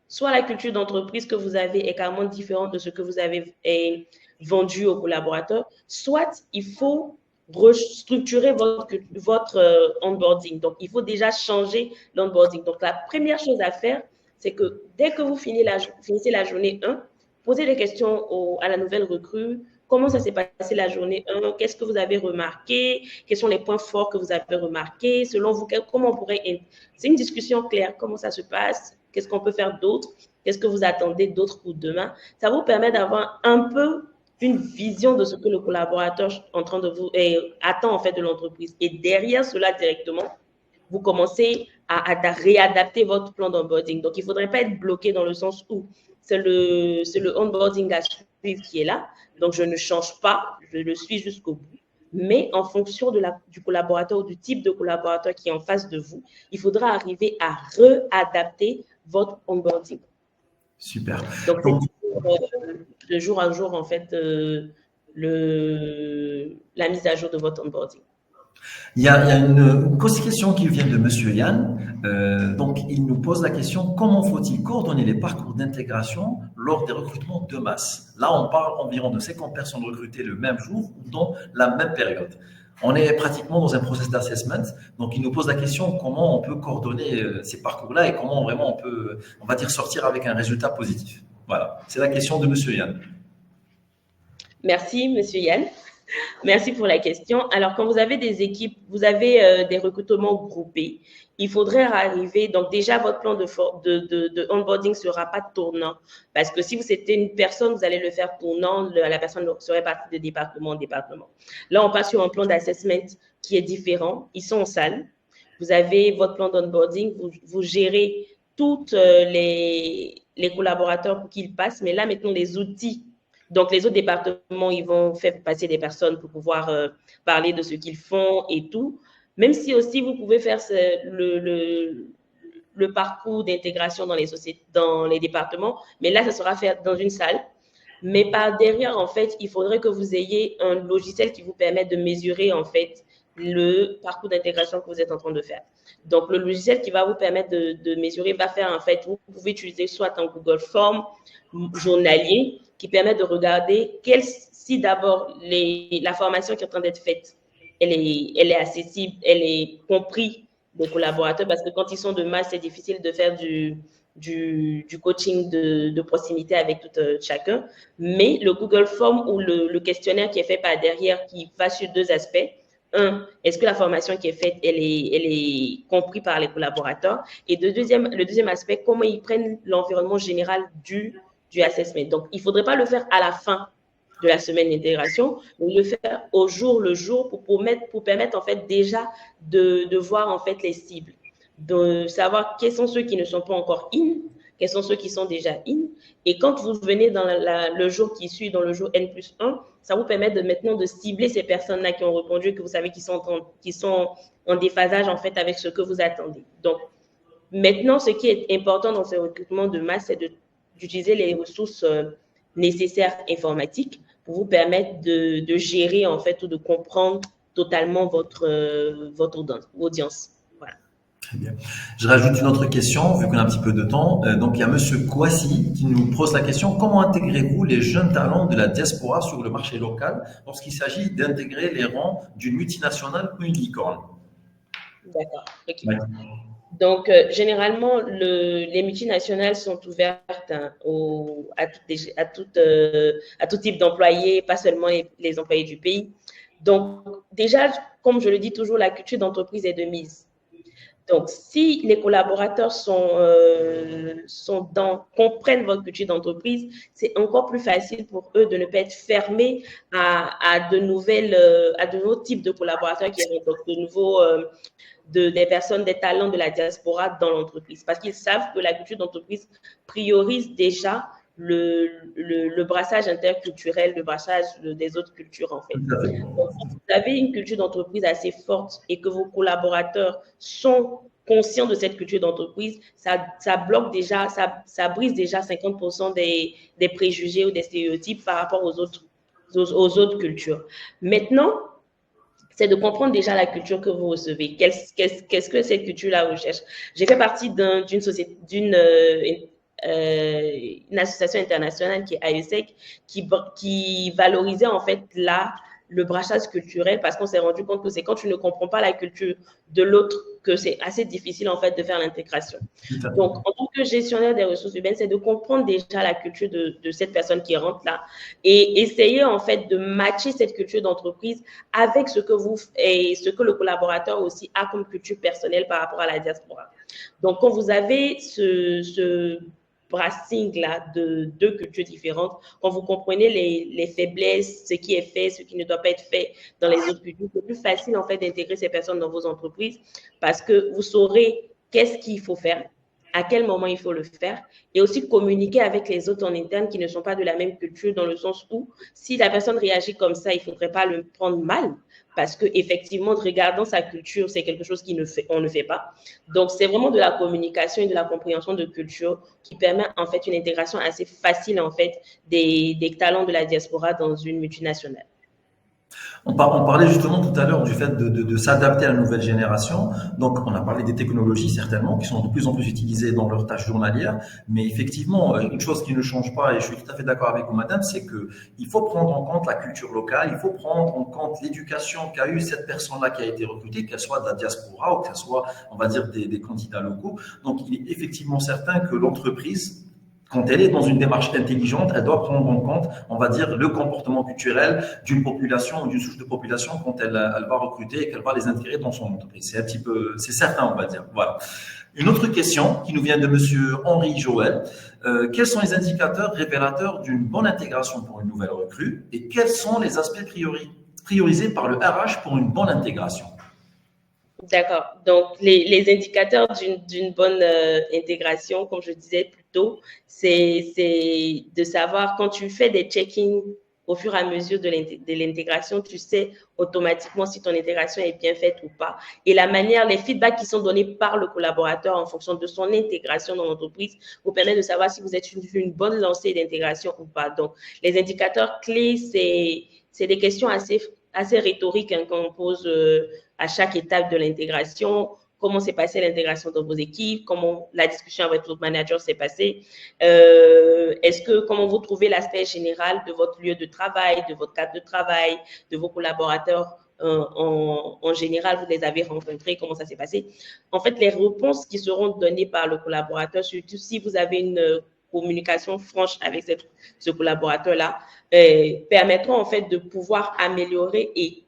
soit la culture d'entreprise que vous avez est carrément différente de ce que vous avez vendu aux collaborateurs, soit il faut restructurer votre onboarding. Donc, il faut déjà changer l'onboarding. Donc, la première chose à faire, c'est que dès que vous finissez la journée 1, posez des questions à la nouvelle recrue. Comment ça s'est passé la journée 1? Qu'est-ce que vous avez remarqué? Quels sont les points forts que vous avez remarqués? Selon vous, comment on pourrait... C'est une discussion claire. Comment ça se passe? Qu'est-ce qu'on peut faire d'autre? Qu'est-ce que vous attendez d'autre pour demain? Ça vous permet d'avoir un peu une vision de ce que le collaborateur en train de vous attend en fait de l'entreprise. Et derrière cela directement, vous commencez à réadapter votre plan d'onboarding. Donc, il ne faudrait pas être bloqué dans le sens où c'est le onboarding à suivre qui est là. Donc, je ne change pas, je le suis jusqu'au bout. Mais en fonction du collaborateur ou du type de collaborateur qui est en face de vous, il faudra arriver à réadapter votre onboarding. Super. Donc, de jour à jour, en fait, la mise à jour de votre onboarding. Il y a une question qui vient de Monsieur Yann. Donc, il nous pose la question, comment faut-il coordonner les parcours d'intégration lors des recrutements de masse? Là, on parle environ de 50 personnes recrutées le même jour ou dans la même période. On est pratiquement dans un process d'assessment. Donc, il nous pose la question, comment on peut coordonner ces parcours-là et comment vraiment on va dire, sortir avec un résultat positif. Voilà, c'est la question de Monsieur Yann. Merci, Monsieur Yann. Merci pour la question. Alors, quand vous avez des équipes, vous avez des recrutements groupés, il faudrait arriver, donc déjà, votre plan de onboarding ne sera pas tournant. Parce que si vous étiez une personne, vous allez le faire tournant, la personne serait partie de département en département. Là, on passe sur un plan d'assessment qui est différent. Ils sont en salle. Vous avez votre plan d'onboarding, vous gérez tous les collaborateurs pour qu'ils passent. Mais là, maintenant, les outils. Donc, les autres départements, ils vont faire passer des personnes pour pouvoir parler de ce qu'ils font et tout. Même si aussi, vous pouvez faire le parcours d'intégration dans les départements, mais là, ça sera fait dans une salle. Mais par derrière, en fait, il faudrait que vous ayez un logiciel qui vous permette de mesurer, en fait, le parcours d'intégration que vous êtes en train de faire. Donc, le logiciel qui va vous permettre de mesurer va faire, en fait, vous pouvez utiliser soit un Google Form journalier qui permet de regarder si d'abord la formation qui est en train d'être faite, elle est accessible, elle est comprise des collaborateurs, parce que quand ils sont de masse, c'est difficile de faire du coaching de proximité avec tout chacun. Mais le Google Form ou le questionnaire qui est fait par derrière, qui va sur deux aspects. Un, est-ce que la formation qui est faite, elle est comprise par les collaborateurs? Et le deuxième aspect, comment ils prennent l'environnement général du assessment. Donc, il ne faudrait pas le faire à la fin de la semaine d'intégration, mais le faire au jour le jour pour permettre en fait déjà de voir en fait les cibles, de savoir quels sont ceux qui ne sont pas encore in, quels sont ceux qui sont déjà in. Et quand vous venez dans le jour qui suit, dans le jour N+1, ça vous permet maintenant de cibler ces personnes-là qui ont répondu, que vous savez qui sont en déphasage en fait avec ce que vous attendez. Donc, maintenant, ce qui est important dans ce recrutement de masse, c'est d'utiliser les ressources nécessaires informatiques pour vous permettre de gérer en fait ou de comprendre totalement votre audience. Voilà. Très bien. Je rajoute une autre question, vu qu'on a un petit peu de temps. Donc, il y a Monsieur Kouassi qui nous pose la question, comment intégrez-vous les jeunes talents de la diaspora sur le marché local lorsqu'il s'agit d'intégrer les rangs d'une multinationale ou une licorne? D'accord. Okay. Ouais. Donc, généralement, les multinationales sont ouvertes à tout type d'employés, pas seulement les employés du pays. Donc, déjà, comme je le dis toujours, la culture d'entreprise est de mise. Donc, si les collaborateurs comprennent votre culture d'entreprise, c'est encore plus facile pour eux de ne pas être fermés à de nouveaux types de collaborateurs qui ont de nouveaux... des personnes, des talents de la diaspora dans l'entreprise, parce qu'ils savent que la culture d'entreprise priorise déjà le brassage interculturel, le brassage des autres cultures en fait. Donc, si vous avez une culture d'entreprise assez forte et que vos collaborateurs sont conscients de cette culture d'entreprise, ça bloque déjà, ça brise déjà 50% des préjugés ou des stéréotypes par rapport aux autres cultures. Maintenant, c'est de comprendre déjà la culture que vous recevez. Qu'est-ce que cette culture-là recherche? J'ai fait partie d'une société, une association internationale qui est AESEC, qui valorisait en fait le brassage culturel parce qu'on s'est rendu compte que c'est quand tu ne comprends pas la culture de l'autre que c'est assez difficile en fait de faire l'intégration. Donc, en tant que gestionnaire des ressources humaines, c'est de comprendre déjà la culture de cette personne qui rentre là et essayer en fait de matcher cette culture d'entreprise avec ce que vous et ce que le collaborateur aussi a comme culture personnelle par rapport à la diaspora. Donc, quand vous avez ce brassing-là de deux cultures différentes, quand vous comprenez les faiblesses, ce qui est fait, ce qui ne doit pas être fait dans les autres cultures, c'est plus facile en fait d'intégrer ces personnes dans vos entreprises parce que vous saurez qu'est-ce qu'il faut faire, à quel moment il faut le faire, et aussi communiquer avec les autres en interne qui ne sont pas de la même culture, dans le sens où si la personne réagit comme ça, il ne faudrait pas le prendre mal, parce qu'effectivement, regardant sa culture, c'est quelque chose qu'on ne fait pas. Donc, c'est vraiment de la communication et de la compréhension de culture qui permet en fait une intégration assez facile en fait des talents de la diaspora dans une multinationale. On parlait justement tout à l'heure du fait de s'adapter à la nouvelle génération. Donc, on a parlé des technologies, certainement, qui sont de plus en plus utilisées dans leurs tâches journalières. Mais effectivement, une chose qui ne change pas, et je suis tout à fait d'accord avec vous, madame, c'est que il faut prendre en compte la culture locale, il faut prendre en compte l'éducation qu'a eu cette personne-là qui a été recrutée, qu'elle soit de la diaspora ou qu'elle soit, on va dire, des candidats locaux. Donc, il est effectivement certain que l'entreprise, quand elle est dans une démarche intelligente, elle doit prendre en compte, on va dire, le comportement culturel d'une population ou d'une souche de population quand elle va recruter et qu'elle va les intégrer dans son entreprise. C'est un petit peu, c'est certain, on va dire. Voilà. Une autre question qui nous vient de monsieur Henri Joël. Quels sont les indicateurs révélateurs d'une bonne intégration pour une nouvelle recrue et quels sont les aspects priorisés par le RH pour une bonne intégration? D'accord. Donc, les indicateurs d'une bonne intégration, comme je disais plus tôt, c'est de savoir quand tu fais des check-ins au fur et à mesure de l'intégration, tu sais automatiquement si ton intégration est bien faite ou pas. Et la manière, les feedbacks qui sont donnés par le collaborateur en fonction de son intégration dans l'entreprise vous permettent de savoir si vous êtes une bonne lancée d'intégration ou pas. Donc, les indicateurs clés, c'est des questions assez rhétoriques hein, qu'on pose à chaque étape de l'intégration. Comment s'est passée l'intégration dans vos équipes, comment la discussion avec votre manager s'est passée, comment vous trouvez l'aspect général de votre lieu de travail, de votre cadre de travail, de vos collaborateurs en général, vous les avez rencontrés, comment ça s'est passé. En fait, les réponses qui seront données par le collaborateur, surtout si vous avez une communication franche avec ce collaborateur-là, permettront en fait de pouvoir améliorer et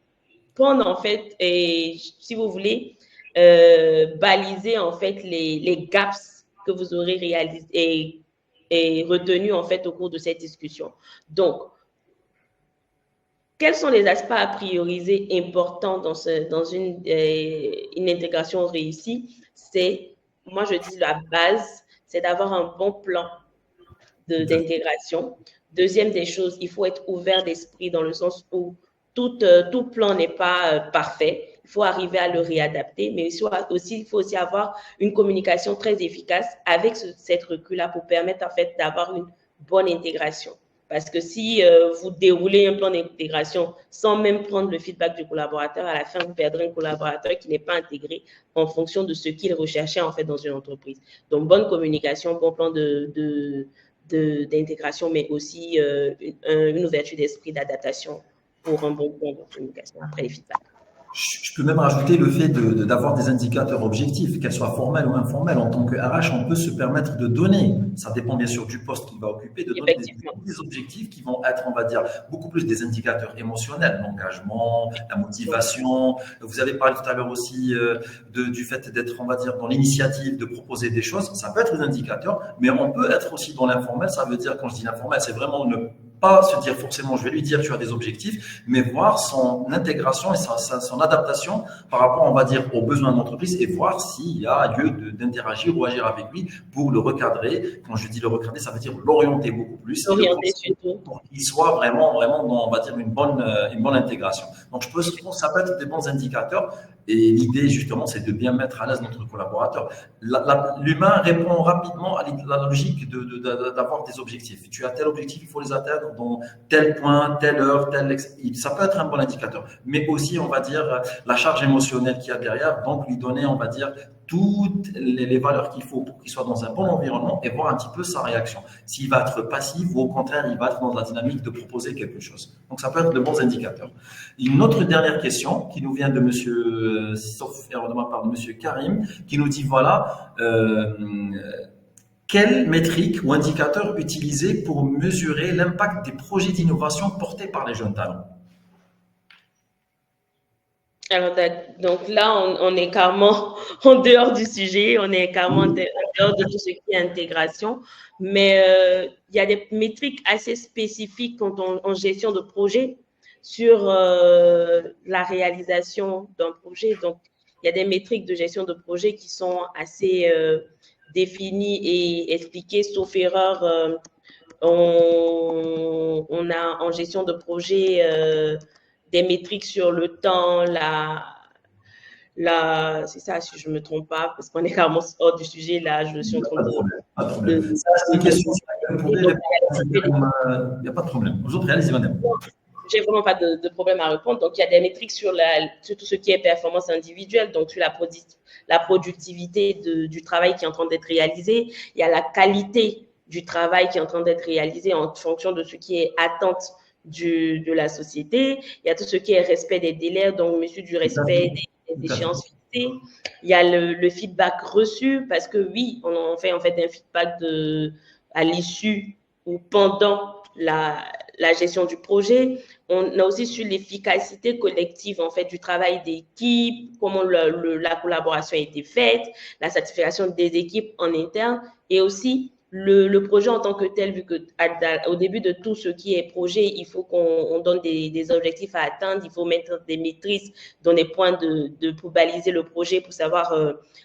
prendre en fait, si vous voulez, baliser en fait les gaps que vous aurez réalisés et retenus en fait au cours de cette discussion. Donc, quels sont les aspects à prioriser importants dans une intégration réussie? Moi je dis la base, c'est d'avoir un bon plan d'intégration. Deuxième des choses, il faut être ouvert d'esprit dans le sens où tout plan n'est pas parfait. Il faut arriver à le réadapter, mais il faut aussi avoir une communication très efficace avec cette recul-là pour permettre en fait d'avoir une bonne intégration. Parce que si vous déroulez un plan d'intégration sans même prendre le feedback du collaborateur, à la fin, vous perdrez un collaborateur qui n'est pas intégré en fonction de ce qu'il recherchait en fait dans une entreprise. Donc, bonne communication, bon plan d'intégration, mais aussi une ouverture d'esprit d'adaptation pour un bon plan de communication après les feedbacks. Je peux même rajouter le fait d'avoir des indicateurs objectifs, qu'elles soient formels ou informels. En tant que RH, on peut se permettre de donner, ça dépend bien sûr du poste qu'il va occuper, de donner des objectifs qui vont être, on va dire, beaucoup plus des indicateurs émotionnels, l'engagement, la motivation. Vous avez parlé tout à l'heure aussi du fait d'être, on va dire, dans l'initiative, de proposer des choses. Ça peut être des indicateurs, mais on peut être aussi dans l'informel. Ça veut dire, quand je dis l'informel, c'est vraiment ne pas se dire forcément, je vais lui dire tu as des objectifs, mais voir son intégration et son adaptation par rapport, on va dire, aux besoins de l'entreprise et voir s'il y a lieu d'interagir ou agir avec lui pour le recadrer. Quand je dis le recadrer, ça veut dire l'orienter beaucoup plus. L'orienter surtout. Pour qu'il soit vraiment dans, on va dire, une bonne intégration. Donc, je pense que ça peut être des bons indicateurs. Et l'idée, justement, c'est de bien mettre à l'aise notre collaborateur. L'humain répond rapidement à la logique d'avoir des objectifs. Tu as tel objectif, il faut les atteindre dans tel point, telle heure, ça peut être un bon indicateur. Mais aussi, on va dire, la charge émotionnelle qu'il y a derrière, donc lui donner, on va dire, toutes les valeurs qu'il faut pour qu'il soit dans un bon environnement et voir un petit peu sa réaction. S'il va être passif ou au contraire, il va être dans la dynamique de proposer quelque chose. Donc, ça peut être de bons indicateurs. Une autre dernière question qui nous vient de monsieur, sauf erreur de ma part, de monsieur Karim, qui nous dit voilà, quelle métrique ou indicateur utiliser pour mesurer l'impact des projets d'innovation portés par les jeunes talents? Alors, donc là, on est carrément en dehors du sujet, on est carrément en dehors de tout ce qui est intégration, mais il y a des métriques assez spécifiques quand en gestion de projet sur la réalisation d'un projet. Donc, il y a des métriques de gestion de projet qui sont assez définies et expliquées, sauf erreur. On a en gestion de projet des métriques sur le temps, c'est ça, si je ne me trompe pas, parce qu'on est carrément hors du sujet, là, je suis en train de Ça, c'est une question sur laquelle vous pourrez répondre. Il n'y a pas de problème. Vous autres, allez-y, madame. J'ai vraiment pas de problème à répondre. Donc, il y a des métriques sur tout ce qui est performance individuelle, donc sur la productivité du travail qui est en train d'être réalisé. Il y a la qualité du travail qui est en train d'être réalisé en fonction de ce qui est attente de la société. Il y a tout ce qui est respect des délais, donc mesure du respect des échéances fixées. Il y a le feedback reçu, parce que oui, on fait en fait un feedback à l'issue ou pendant la gestion du projet. On a aussi sur l'efficacité collective en fait du travail d'équipe, comment la collaboration a été faite, la satisfaction des équipes en interne, et aussi le projet en tant que tel, vu qu'au début de tout ce qui est projet, il faut qu'on donne des objectifs à atteindre, il faut mettre des maîtrises dans des points pour baliser le projet, pour savoir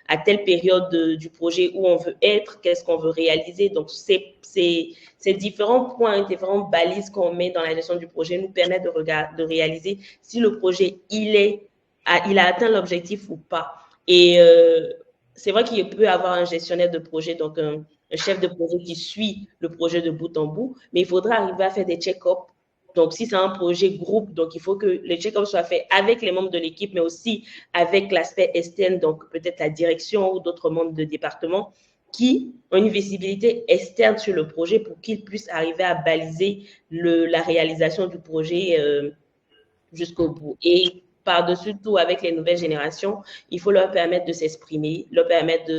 à telle période du projet où on veut être, qu'est-ce qu'on veut réaliser. Donc, ces différents points, différentes balises qu'on met dans la gestion du projet nous permettent de réaliser si le projet, il a atteint l'objectif ou pas. Et c'est vrai qu'il peut y avoir un gestionnaire de projet, donc un chef de projet qui suit le projet de bout en bout, mais il faudra arriver à faire des check-ups. Donc, si c'est un projet groupe, donc il faut que les check-ups soient faits avec les membres de l'équipe, mais aussi avec l'aspect externe, donc peut-être la direction ou d'autres membres de département qui ont une visibilité externe sur le projet pour qu'ils puissent arriver à baliser la réalisation du projet jusqu'au bout. Et par-dessus tout, avec les nouvelles générations, il faut leur permettre de s'exprimer, leur permettre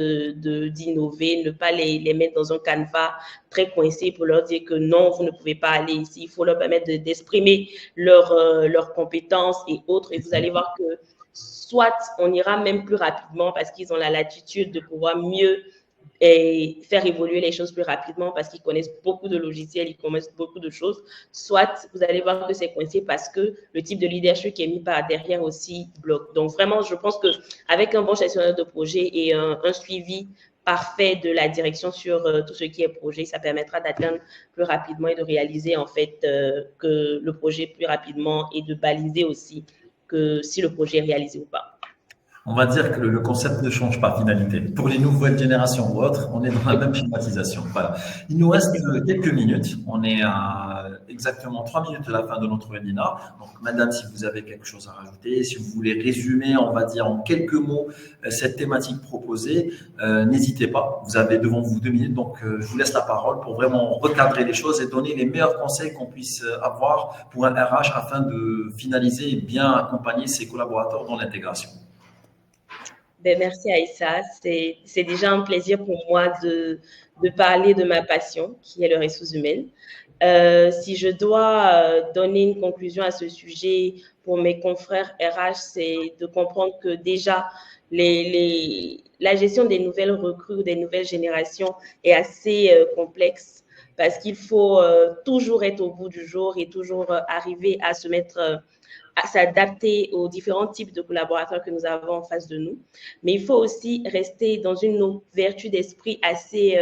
d'innover, ne pas les mettre dans un canevas très coincé pour leur dire que non, vous ne pouvez pas aller ici. Il faut leur permettre d'exprimer leurs compétences et autres. Et vous allez voir que soit on ira même plus rapidement parce qu'ils ont la latitude de pouvoir mieux et faire évoluer les choses plus rapidement parce qu'ils connaissent beaucoup de logiciels, ils connaissent beaucoup de choses. Soit vous allez voir que c'est coincé parce que le type de leadership qui est mis par derrière aussi bloque. Donc vraiment, je pense qu'avec un bon gestionnaire de projet et un suivi parfait de la direction sur tout ce qui est projet, ça permettra d'atteindre plus rapidement et de réaliser en fait que le projet plus rapidement et de baliser aussi que si le projet est réalisé ou pas. On va dire que le concept ne change pas, finalité. Pour les nouvelles générations ou autres, on est dans la même schématisation. Voilà. Il nous reste quelques minutes. On est à exactement 3 minutes de la fin de notre webinaire. Donc, madame, si vous avez quelque chose à rajouter, si vous voulez résumer, on va dire en quelques mots, cette thématique proposée, n'hésitez pas. Vous avez devant vous 2 minutes. Donc, je vous laisse la parole pour vraiment recadrer les choses et donner les meilleurs conseils qu'on puisse avoir pour un RH afin de finaliser et bien accompagner ses collaborateurs dans l'intégration. Ben, merci Aïssa, c'est déjà un plaisir pour moi de parler de ma passion, qui est les ressources humaines. Si je dois donner une conclusion à ce sujet pour mes confrères RH, c'est de comprendre que déjà, la gestion des nouvelles recrues, des nouvelles générations est assez complexe parce qu'il faut toujours être au bout du jour et toujours arriver à se mettre à s'adapter aux différents types de collaborateurs que nous avons en face de nous. Mais il faut aussi rester dans une ouverture d'esprit assez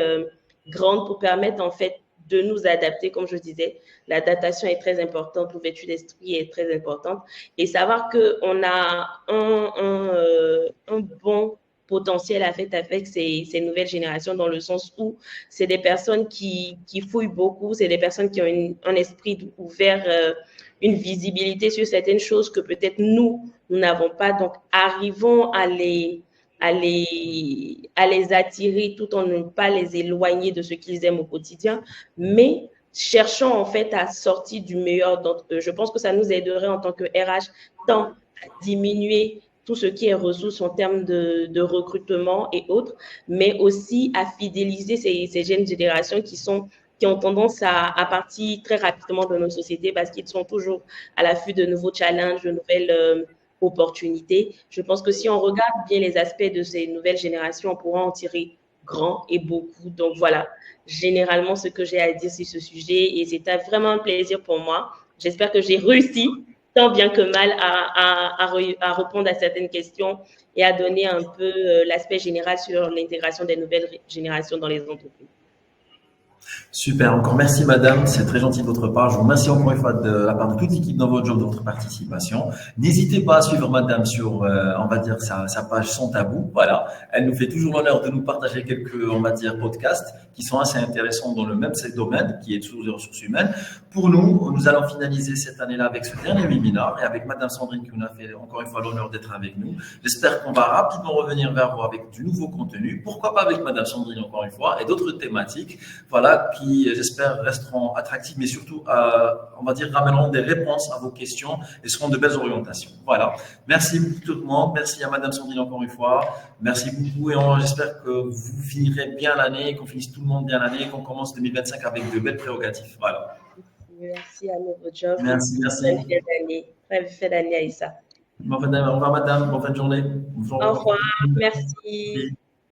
grande pour permettre en fait de nous adapter, comme je disais. La datation est très importante, l'ouverture d'esprit est très importante. Et savoir qu'on a un bon potentiel avec ces nouvelles générations, dans le sens où c'est des personnes qui fouillent beaucoup, c'est des personnes qui ont un esprit ouvert, une visibilité sur certaines choses que peut-être nous n'avons pas. Donc, arrivons à les attirer tout en ne pas les éloigner de ce qu'ils aiment au quotidien, mais cherchons en fait à sortir du meilleur d'entre eux. Je pense que ça nous aiderait en tant que RH tant à diminuer tout ce qui est ressources en termes de recrutement et autres, mais aussi à fidéliser ces jeunes générations qui ont tendance à partir très rapidement de nos sociétés parce qu'ils sont toujours à l'affût de nouveaux challenges, de nouvelles opportunités. Je pense que si on regarde bien les aspects de ces nouvelles générations, on pourra en tirer grand et beaucoup. Donc voilà, généralement ce que j'ai à dire sur ce sujet, et c'était vraiment un plaisir pour moi. J'espère que j'ai réussi tant bien que mal à répondre à certaines questions et à donner un peu l'aspect général sur l'intégration des nouvelles générations dans les entreprises. Super, encore merci madame, c'est très gentil de votre part. Je vous remercie encore une fois de la part de toute l'équipe dans votre job, de votre participation. N'hésitez pas à suivre madame sur, on va dire, sa page Sans Tabou. Voilà, elle nous fait toujours l'honneur de nous partager quelques, on va dire, podcasts qui sont assez intéressants dans le même domaine, qui est toujours les ressources humaines. Pour nous, nous allons finaliser cette année-là avec ce dernier webinaire et avec madame Sandrine qui nous a fait encore une fois l'honneur d'être avec nous. J'espère qu'on va rapidement revenir vers vous avec du nouveau contenu. Pourquoi pas avec madame Sandrine encore une fois et d'autres thématiques. Voilà, qui, j'espère, resteront attractifs, mais surtout, on va dire, ramèneront des réponses à vos questions et seront de belles orientations. Voilà. Merci beaucoup tout le monde. Merci à madame Sandrine encore une fois. Merci beaucoup et j'espère que vous finirez bien l'année, qu'on finisse tout le monde bien l'année et qu'on commence 2025 avec de belles prérogatives. Voilà. Merci à nouveau, Geoff. Merci. Très fête d'année, Aïssa. Au revoir, madame. Bonne fin de journée. Au revoir. Merci.